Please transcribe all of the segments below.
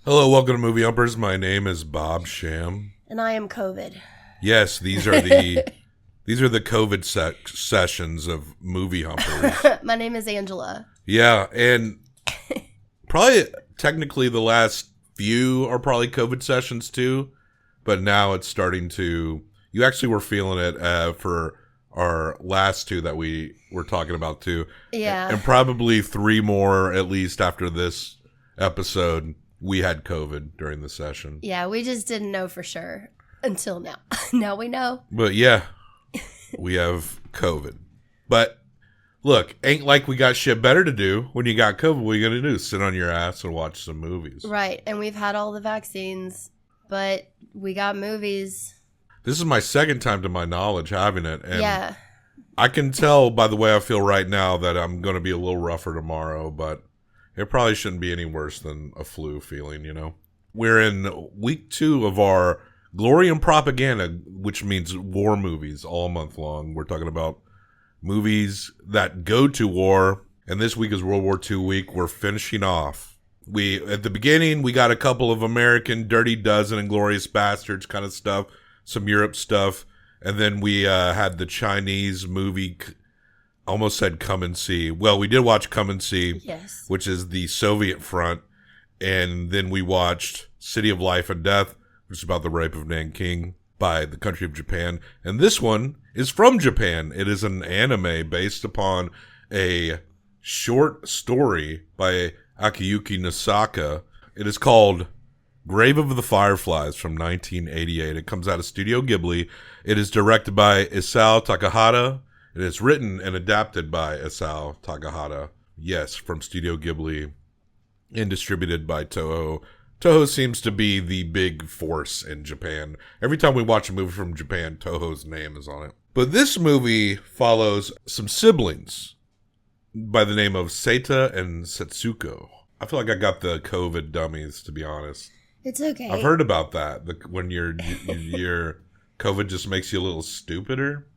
Hello, welcome to Movie Humpers. My name is Bob Sham. And I am COVID. Yes, these are the COVID sessions of Movie Humpers. My name is Angela. Yeah, and probably technically the last few are probably COVID sessions too, but now it's starting to. You actually were feeling it for our last two that we were talking about too. Yeah. And probably three more at least after this episode. We had COVID during the session. Yeah, we just didn't know for sure until now. Now we know. But yeah, we have COVID. But look, ain't like we got shit better to do when you got COVID. What are you going to do? Sit on your ass and watch some movies. Right. And we've had all the vaccines, but we got movies. This is my second time to my knowledge having it. And yeah. I can tell by the way I feel right now that I'm going to be a little rougher tomorrow, but it probably shouldn't be any worse than a flu feeling, you know. We're in week 2 of our Glory and Propaganda, which means war movies all month long. We're talking about movies that go to war, and this week is World War II week. We're finishing off. At the beginning, we got a couple of American Dirty Dozen and Glorious Bastards kind of stuff, some Europe stuff, and then we had the Chinese movie. Almost said Come and See. Well, we did watch Come and See, yes, which is the Soviet front, and then we watched City of Life and Death, which is about the rape of Nanking by the country of Japan. And this one is from Japan. It is an anime based upon a short story by Akiyuki Osaka. It is called Grave of the Fireflies from 1988. It comes out of Studio Ghibli. It is directed by Isao Takahata. It is written and adapted by Isao Takahata. Yes, from Studio Ghibli and distributed by Toho. Toho seems to be the big force in Japan. Every time we watch a movie from Japan, Toho's name is on it. But this movie follows some siblings by the name of Seita and Setsuko. I feel like I got the COVID dummies, to be honest. It's okay. I've heard about that. When your COVID just makes you a little stupider.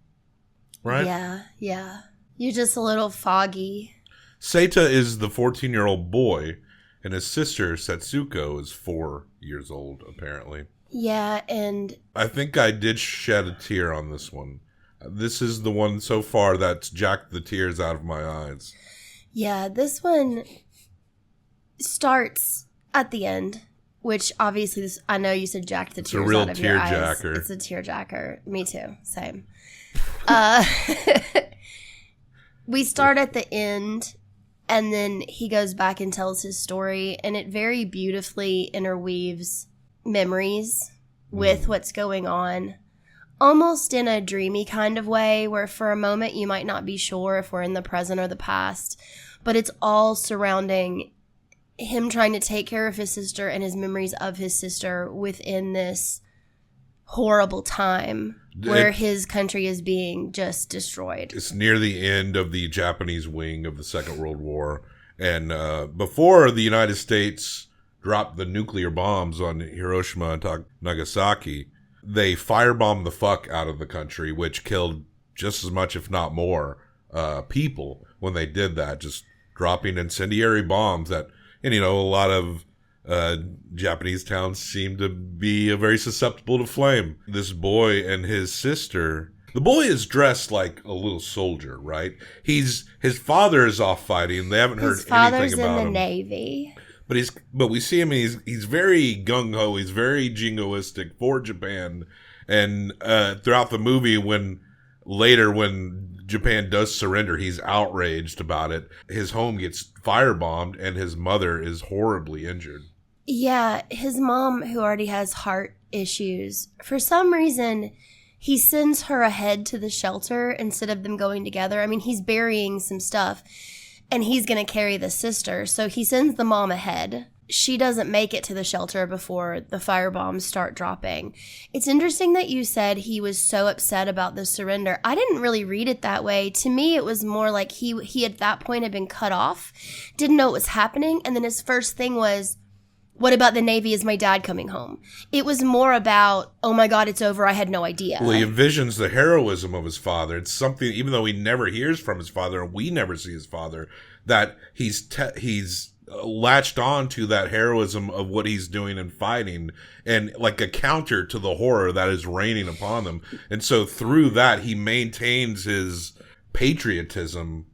Right? Yeah. You're just a little foggy. Seita is the 14-year-old boy, and his sister, Setsuko, is 4 years old, apparently. Yeah, and I think I did shed a tear on this one. This is the one so far that's jacked the tears out of my eyes. Yeah, this one starts at the end, which obviously, I know you said jacked the tears out of your eyes. It's a tear It's jacker. a tearjacker. Me too. Same. We start at the end, and then he goes back and tells his story, and it very beautifully interweaves memories with what's going on, almost in a dreamy kind of way, where for a moment you might not be sure if we're in the present or the past, but it's all surrounding him trying to take care of his sister and his memories of his sister within this horrible time where his country is being just destroyed. It's near the end of the Japanese wing of the Second World War. And before the United States dropped the nuclear bombs on Hiroshima and Nagasaki, they firebombed the fuck out of the country, which killed just as much, if not more, people when they did that, just dropping incendiary bombs that, and you know, a lot of Japanese towns seem to be very susceptible to flame. This boy and his sister, the boy is dressed like a little soldier, right? His father is off fighting. They haven't heard anything about him. His father's in the Navy. But we see him, he's very gung-ho, he's very jingoistic for Japan. And throughout the movie, when Japan does surrender, he's outraged about it. His home gets firebombed and his mother is horribly injured. Yeah, his mom, who already has heart issues, for some reason, he sends her ahead to the shelter instead of them going together. I mean, he's burying some stuff, and he's going to carry the sister, so he sends the mom ahead. She doesn't make it to the shelter before the firebombs start dropping. It's interesting that you said he was so upset about the surrender. I didn't really read it that way. To me, it was more like he at that point had been cut off, didn't know what was happening, and then his first thing was, what about the Navy? Is my dad coming home? It was more about, oh my God, it's over. I had no idea. Well, he envisions the heroism of his father. It's something, even though he never hears from his father and we never see his father, that he's latched on to that heroism of what he's doing and fighting, and like a counter to the horror that is raining upon them. And so through that, he maintains his patriotism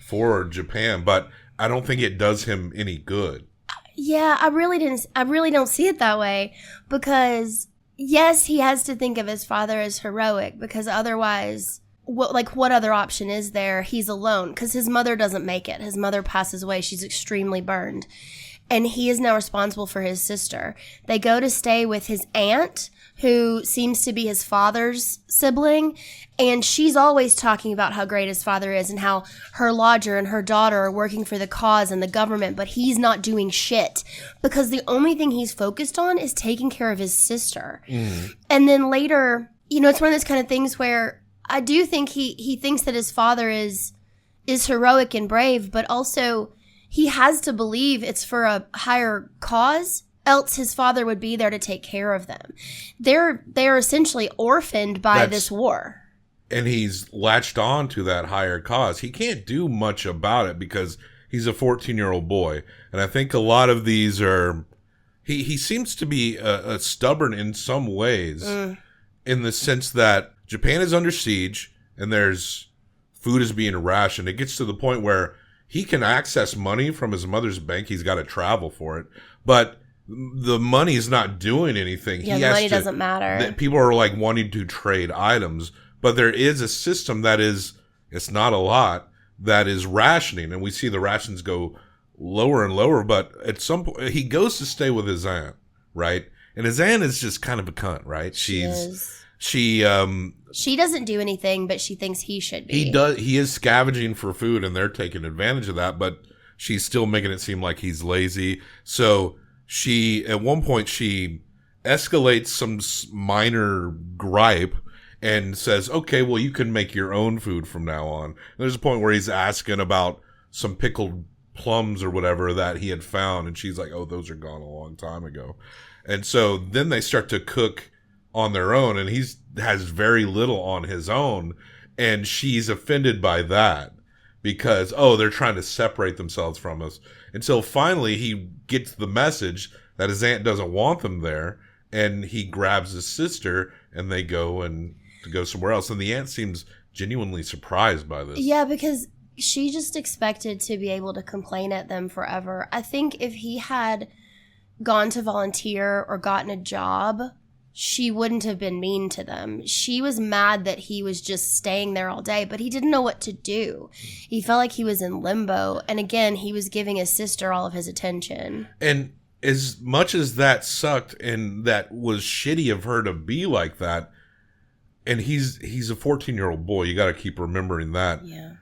for Japan, but I don't think it does him any good. Yeah, I really don't see it that way, because yes, he has to think of his father as heroic, because otherwise, what other option is there? He's alone, because his mother doesn't make it. His mother passes away. She's extremely burned. And he is now responsible for his sister. They go to stay with his aunt, who seems to be his father's sibling. And she's always talking about how great his father is and how her lodger and her daughter are working for the cause and the government, but he's not doing shit because the only thing he's focused on is taking care of his sister. And then later, it's one of those kind of things where I do think he thinks that his father is heroic and brave, but also he has to believe it's for a higher cause, else his father would be there to take care of them. They're essentially orphaned by this war. And he's latched on to that higher cause. He can't do much about it because he's a 14-year-old boy. And I think a lot of these are... He seems to be stubborn in some ways, in the sense that Japan is under siege and there's food is being rationed. It gets to the point where he can access money from his mother's bank. He's got to travel for it. But the money's not doing anything. Yeah, the money doesn't matter. People are like wanting to trade items. But there is a system that is, it's not a lot, that is rationing. And we see the rations go lower and lower. But at some point, he goes to stay with his aunt, right? And his aunt is just kind of a cunt, right? She doesn't do anything, but she thinks he should be. He is scavenging for food, and they're taking advantage of that. But she's still making it seem like he's lazy. So at one point, she escalates some minor gripe and says, okay, well, you can make your own food from now on. And there's a point where he's asking about some pickled plums or whatever that he had found. And she's like, oh, those are gone a long time ago. And so then they start to cook on their own, and he has very little on his own. And she's offended by that because, they're trying to separate themselves from us. Until finally he gets the message that his aunt doesn't want them there. And he grabs his sister and they go to go somewhere else. And the aunt seems genuinely surprised by this. Yeah, because she just expected to be able to complain at them forever. I think if he had gone to volunteer or gotten a job, she wouldn't have been mean to them. She was mad that he was just staying there all day, but he didn't know what to do. He felt like he was in limbo. And again, he was giving his sister all of his attention. And as much as that sucked and that was shitty of her to be like that, and he's a 14-year-old boy. You got to keep remembering that. Yeah.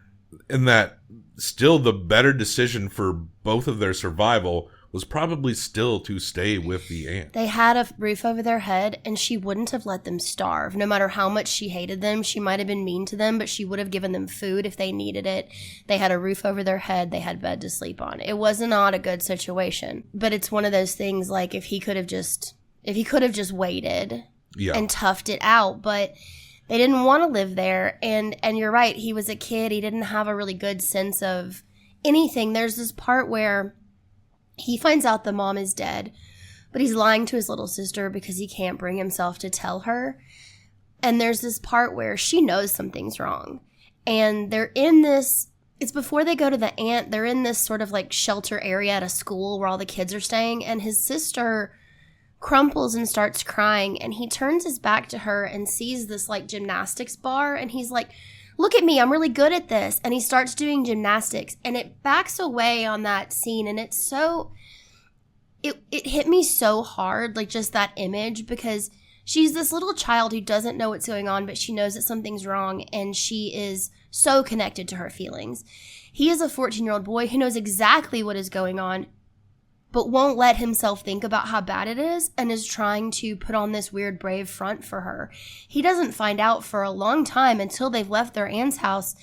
And that still the better decision for both of their survival was probably still to stay with the aunt. They had a roof over their head, and she wouldn't have let them starve. No matter how much she hated them, she might have been mean to them, but she would have given them food if they needed it. They had a roof over their head. They had bed to sleep on. It was not a good situation. But it's one of those things like if he could have just waited and toughed it out, but they didn't want to live there. And you're right, he was a kid. He didn't have a really good sense of anything. There's this part where he finds out the mom is dead, but he's lying to his little sister because he can't bring himself to tell her. And there's this part where she knows something's wrong. And they're in this, it's before they go to the aunt, they're in this sort of like shelter area at a school where all the kids are staying. And his sister crumples and starts crying, and he turns his back to her and sees this like gymnastics bar, and he's like, look at me, I'm really good at this. And he starts doing gymnastics, and it backs away on that scene, and it's so, it hit me so hard, like just that image, because she's this little child who doesn't know what's going on, but she knows that something's wrong, and she is so connected to her feelings. He is a 14-year-old boy who knows exactly what is going on, but won't let himself think about how bad it is, and is trying to put on this weird brave front for her. He doesn't find out for a long time until they've left their aunt's house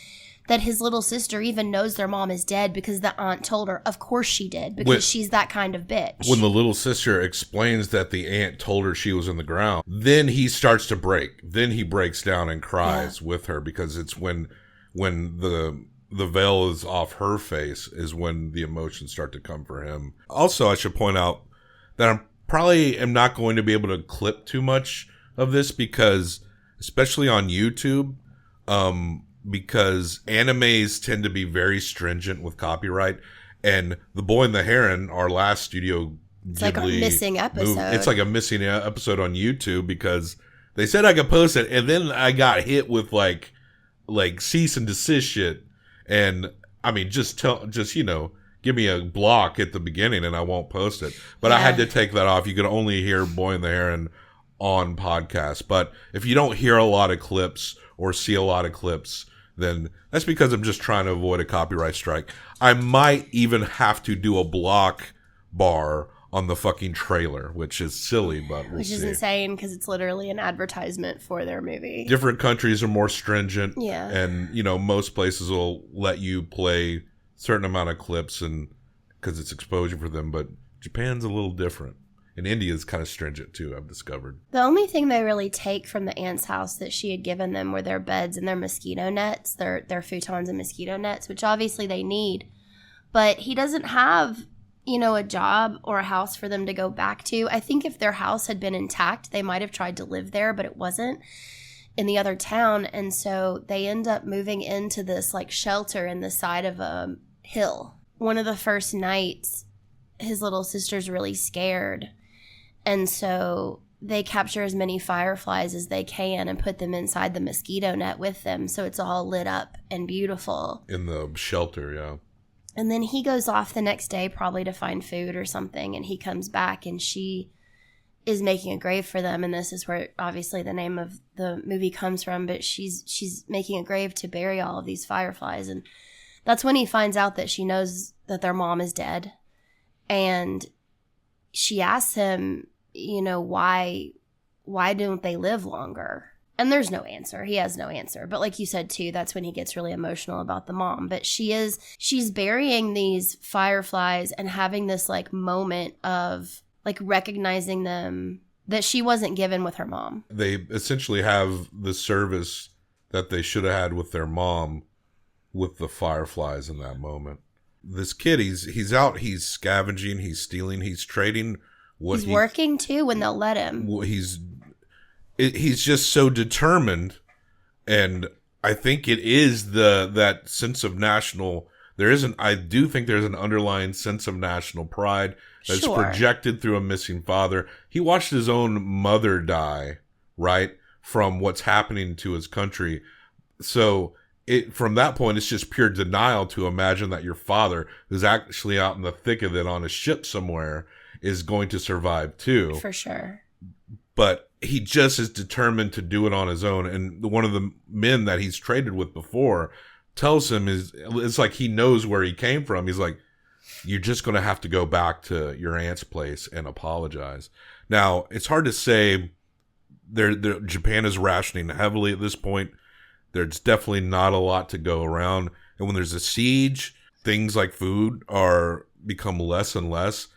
that his little sister even knows their mom is dead because the aunt told her. Of course she did, because she's that kind of bitch. When the little sister explains that the aunt told her she was in the ground, then he starts to break. Then he breaks down and cries with her, because it's when the the veil is off her face is when the emotions start to come for him. Also, I should point out that I'm probably am not going to be able to clip too much of this because, especially on YouTube, because animes tend to be very stringent with copyright. And The Boy and the Heron, our last Studio It's Ghibli like a missing episode. it's like a missing episode on YouTube because they said I could post it, and then I got hit with like cease and desist shit. And I mean, just give me a block at the beginning and I won't post it. But I had to take that off. You could only hear Boy and the Heron on podcasts. But if you don't hear a lot of clips or see a lot of clips, then that's because I'm just trying to avoid a copyright strike. I might even have to do a block bar on the fucking trailer, which is silly, but we'll see. Which is insane because it's literally an advertisement for their movie. Different countries are more stringent. Yeah. And, most places will let you play certain amount of clips and because it's exposure for them, but Japan's a little different. And India's kind of stringent too, I've discovered. The only thing they really take from the aunt's house that she had given them were their beds and their mosquito nets, their futons and mosquito nets, which obviously they need. But he doesn't have, a job or a house for them to go back to. I think if their house had been intact, they might have tried to live there, but it wasn't in the other town. And so they end up moving into this like shelter in the side of a hill. One of the first nights, his little sister's really scared. And so they capture as many fireflies as they can and put them inside the mosquito net with them. So it's all lit up and beautiful. In the shelter, yeah. And then he goes off the next day probably to find food or something. And he comes back and she is making a grave for them. And this is where obviously the name of the movie comes from. But she's making a grave to bury all of these fireflies. And that's when he finds out that she knows that their mom is dead. And she asks him, why don't they live longer? And there's no answer. He has no answer. But like you said, too, that's when he gets really emotional about the mom. But she's burying these fireflies and having this like moment of like recognizing them that she wasn't given with her mom. They essentially have the service that they should have had with their mom with the fireflies in that moment. This kid, he's out, he's scavenging, he's stealing, he's trading. He's working too when they'll let him. He's just so determined, and I think it is that sense of national. I do think there's an underlying sense of national pride that's projected through a missing father. He watched his own mother die, right, from what's happening to his country. So from that point, it's just pure denial to imagine that your father, who's actually out in the thick of it on a ship somewhere, is going to survive too. For sure. But he just is determined to do it on his own. And one of the men that he's traded with before tells him it's like he knows where he came from. He's like, you're just going to have to go back to your aunt's place and apologize. Now, it's hard to say. Japan is rationing heavily at this point. There's definitely not a lot to go around. And when there's a siege, things like food become less and less.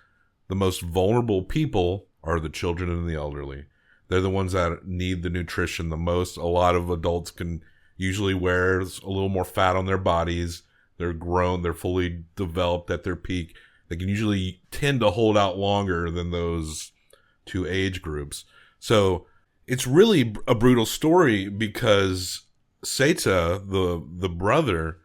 The most vulnerable people are the children and the elderly. They're the ones that need the nutrition the most. A lot of adults can usually wear a little more fat on their bodies. They're grown. They're fully developed at their peak. They can usually tend to hold out longer than those two age groups. So it's really a brutal story because Seita, the brother,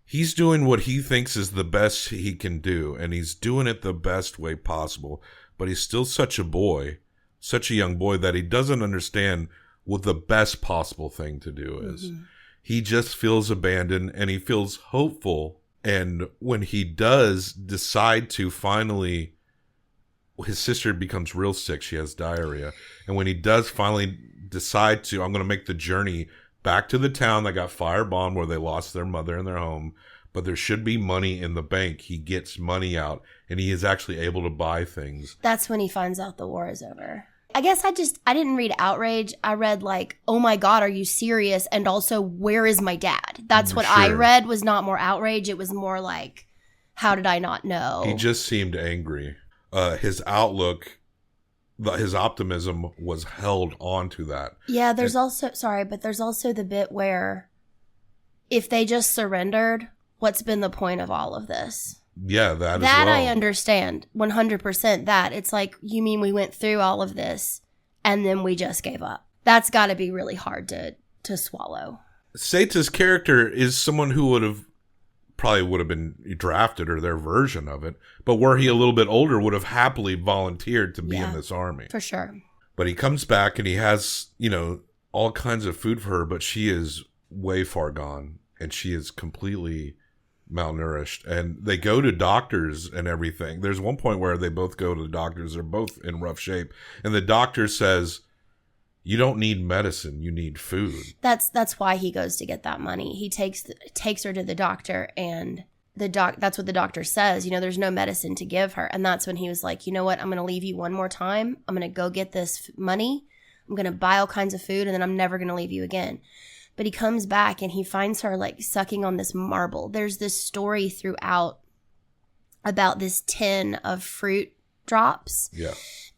he's doing what he thinks is the best he can do, and he's doing it the best way possible. But he's still such a boy, such a young boy, that he doesn't understand what the best possible thing to do is. Mm-hmm. He just feels abandoned, and he feels hopeful. And when he does decide to finally, his sister becomes real sick. She has diarrhea. And when he does finally decide to, I'm going to make the journey back to the town that got firebombed where they lost their mother and their home, but there should be money in the bank. He gets money out, and he is actually able to buy things. That's when he finds out the war is over. I guess I didn't read outrage. I read like, oh my God, are you serious? And also, where is my dad? That's what I read, was not more outrage. It was more like, how did I not know? He just seemed angry. His outlook, his optimism was held on to that. Yeah, there's also the bit where if they just surrendered, what's been the point of all of this? Yeah, that as That well. I understand 100% that. It's like, you mean we went through all of this and then we just gave up? That's got to be really hard to swallow. Seita's character is someone who probably would have been drafted, or their version of it, but were he a little bit older, would have happily volunteered to be in this army. For sure. But he comes back and he has, all kinds of food for her, but she is way far gone and she is completely malnourished. And they go to doctors and everything. There's one point where they both go to the doctors. They're both in rough shape. And the doctor says, you don't need medicine, you need food. That's why he goes to get that money. He takes her to the doctor, and that's what the doctor says. There's no medicine to give her. And that's when he was like, you know what? I'm going to leave you one more time. I'm going to go get this money. I'm going to buy all kinds of food, and then I'm never going to leave you again. But he comes back and he finds her like sucking on this marble. There's this story throughout about this tin of fruit drops. Yeah.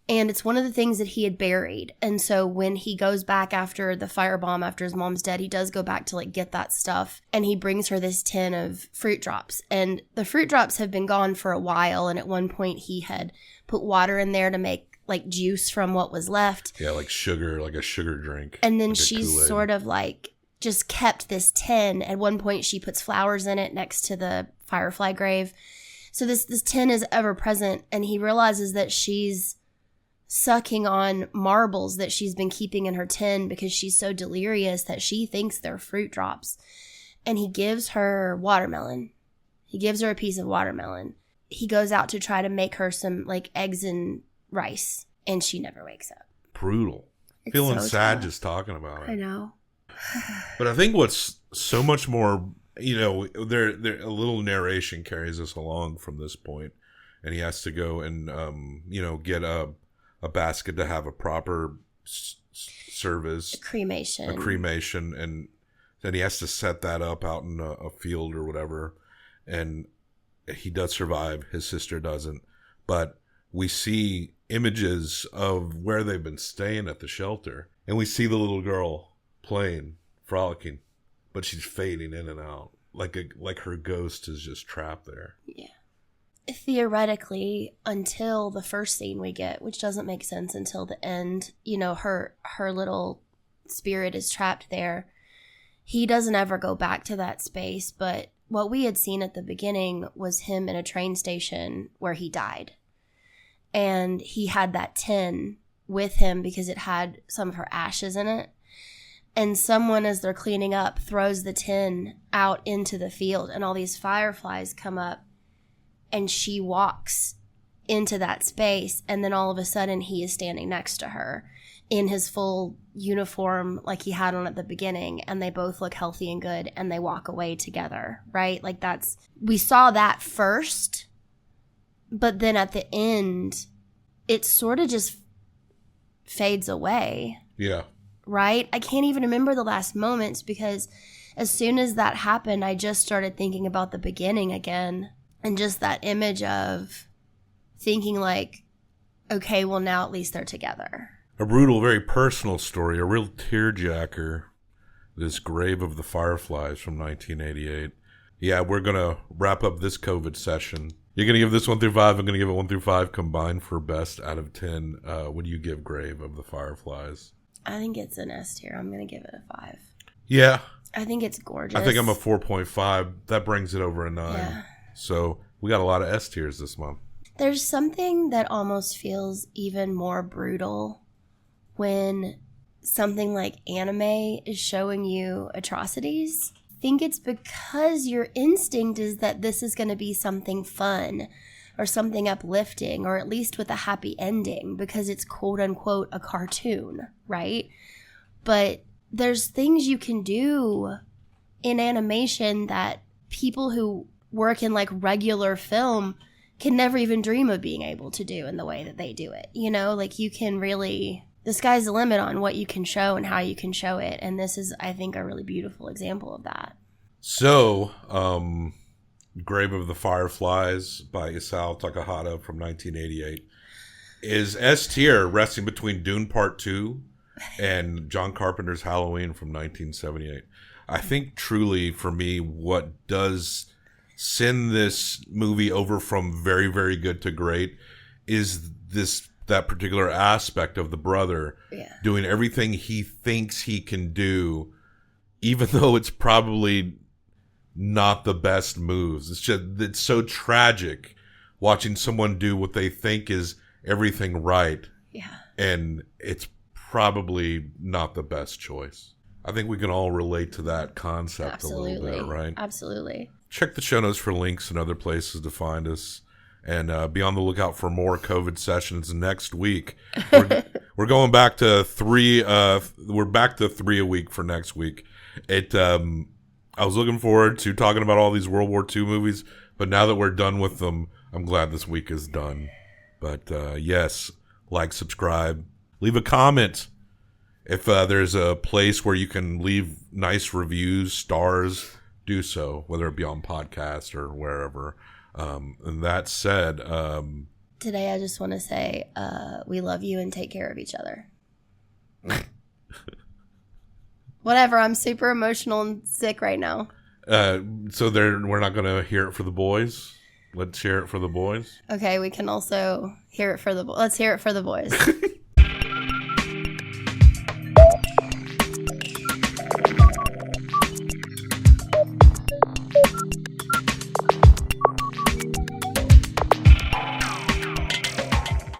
And it's one of the things that he had buried. And so when he goes back after the firebomb, after his mom's dead, he does go back to like get that stuff. And he brings her this tin of fruit drops. And the fruit drops have been gone for a while. And at one point he had put water in there to make like juice from what was left. Yeah, like sugar, like a sugar drink. And then like she's sort of like just kept this tin. At one point she puts flowers in it next to the firefly grave. So this tin is ever present. And he realizes that she's sucking on marbles that she's been keeping in her tin because she's so delirious that she thinks they're fruit drops. And he gives her watermelon. He gives her a piece of watermelon. He goes out to try to make her some like eggs and rice, and she never wakes up. Brutal. Feeling so sad just talking about it. I know. But I think what's so much more, there a little narration carries us along from this point, and he has to go and get a basket to have a proper service. A cremation, and then he has to set that up out in a field or whatever. And he does survive. His sister doesn't. But we see images of where they've been staying at the shelter. And we see the little girl playing, frolicking. But she's fading in and out. Like her ghost is just trapped there. Yeah. Theoretically, until the first scene we get, which doesn't make sense until the end, her little spirit is trapped there. He doesn't ever go back to that space, but what we had seen at the beginning was him in a train station where he died. And he had that tin with him because it had some of her ashes in it. And someone, as they're cleaning up, throws the tin out into the field, and all these fireflies come up. And she walks into that space, and then all of a sudden he is standing next to her in his full uniform like he had on at the beginning, and they both look healthy and good, and they walk away together, right? Like we saw that first, but then at the end, it sort of just fades away. Yeah. Right? I can't even remember the last moments because as soon as that happened, I just started thinking about the beginning again. And just that image of thinking like, okay, well, now at least they're together. A brutal, very personal story, a real tearjerker, this Grave of the Fireflies from 1988. Yeah, we're going to wrap up this COVID session. You're going to give this 1 through 5. I'm going to give it 1 through 5 combined for best out of 10. What do you give Grave of the Fireflies? I think it's an S tier. I'm going to give it a 5. Yeah. I think it's gorgeous. I think I'm a 4.5. That brings it over a 9. Yeah. So we got a lot of S tiers this month. There's something that almost feels even more brutal when something like anime is showing you atrocities. I think it's because your instinct is that this is going to be something fun or something uplifting, or at least with a happy ending because it's quote unquote a cartoon, right? But there's things you can do in animation that people who work in like regular film can never even dream of being able to do in the way that they do it. Like you can really, the sky's the limit on what you can show and how you can show it. And this is, I think, a really beautiful example of that. So, Grave of the Fireflies by Isao Takahata from 1988 is S tier, resting between Dune Part 2 and John Carpenter's Halloween from 1978. I think truly for me, what does send this movie over from very, very good to great is that particular aspect of the brother doing everything he thinks he can do, even though it's probably not the best moves. It's so tragic watching someone do what they think is everything right. Yeah. And it's probably not the best choice. I think we can all relate to that concept a little bit, right? Absolutely. Check the show notes for links and other places to find us. And be on the lookout for more COVID sessions next week. We're going back to 3. We're back to 3 a week for next week. I was looking forward to talking about all these World War II movies, but now that we're done with them, I'm glad this week is done. But yes, like, subscribe, leave a comment. If there's a place where you can leave nice reviews, stars, do so, whether it be on podcast or wherever. And that said, today I just want to say we love you and take care of each other. Whatever, I'm super emotional and sick right now. So we're not going to hear it for the boys. Let's hear it for the boys. Okay, we can also hear it for the boys. Let's hear it for the boys.